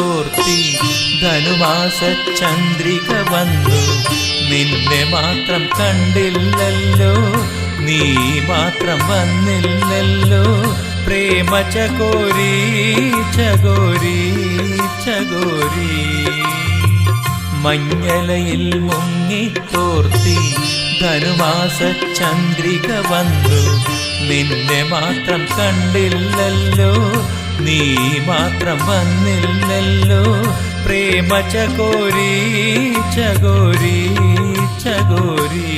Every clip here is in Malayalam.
തോർത്തി ധനുമാസ ചന്ദ്രിക വന്നു നിന്നെ മാത്രം കണ്ടില്ലല്ലോ നീ മാത്രം വന്നില്ലല്ലോ പ്രേമ ചകോരി ചകോരി ചകോരി മഞ്ഞലയിൽ മുങ്ങി തോർത്തി ധനുമാസ ചന്ദ്രിക വന്നു നിന്നെ മാത്രം കണ്ടില്ലല്ലോ നീ മാത്രം വന്നില്ലല്ലോ പ്രേമ ചകോരി ചകോരി ചകോരി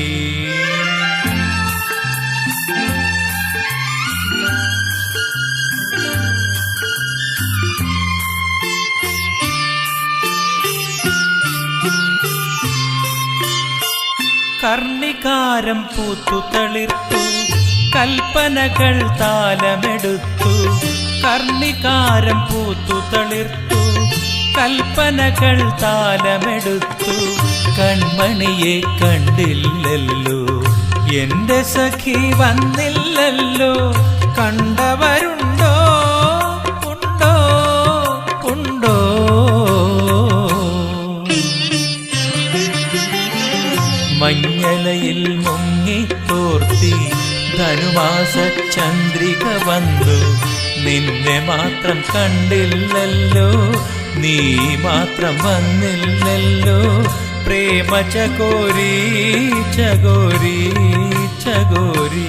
കർണികാരം പൂത്തു തളിർത്തു കൽപ്പനകൾ താലമെടുത്തു കർണികാരം പൂത്തു തളിർത്തു കൽപ്പനകൾ താലമെടുത്തു കൺമണിയെ കണ്ടില്ലല്ലോ എന്റെ സഖി വന്നില്ലല്ലോ കണ്ടവരുണ്ടോ ഉണ്ടോ ഉണ്ടോ മഞ്ഞലയിൽ മുങ്ങി തോർത്തി ധനുമാസ ചന്ദ്രിക വന്നു നിന്നെ മാത്രം കണ്ടില്ലല്ലോ നീ മാത്രം വന്നില്ലല്ലോ പ്രേമ ചകോരി ചകോരി ചകോരി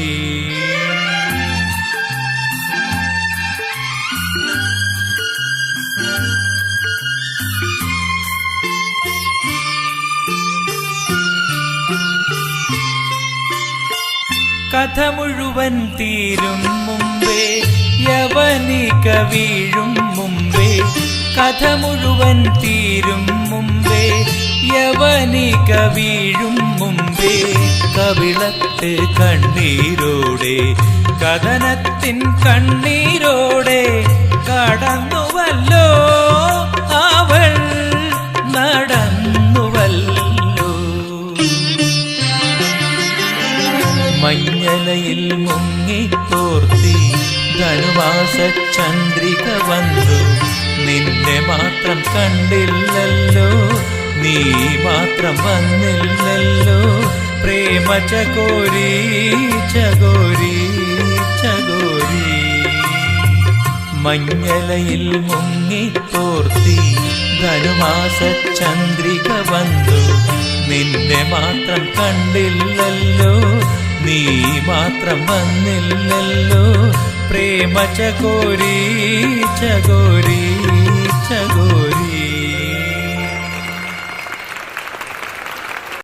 കഥ മുഴുവൻ തീരും മുമ്പേ യവനിക വീഴും മുമ്പേ കഥ മുഴുവൻ തീരും മുമ്പേ യവനിക വീഴും മുമ്പേ കവിളത്ത് കണ്ണീരോടെ കഥനത്തിൻ കണ്ണീരോടെ കടന്നുവല്ലോ അവൾ നടന്നുവല്ലോ മഞ്ഞലയിൽ മുങ്ങി തോർത്തി ധനുമാസ ചന്ദ്രിക വന്നു നിന്നെ മാത്രം കണ്ടില്ലല്ലോ നീ മാത്രം വന്നില്ലല്ലോ പ്രേമ ചകോരി ചകോരി ചകോരി മഞ്ഞലയിൽ മുങ്ങി തോർത്തി ധനുമാസ ചന്ദ്രിക വന്നു നിന്നെ മാത്രം കണ്ടില്ലല്ലോ നീ മാത്രം വന്നില്ലല്ലോ പ്രേമ ചകോരി ചകോരി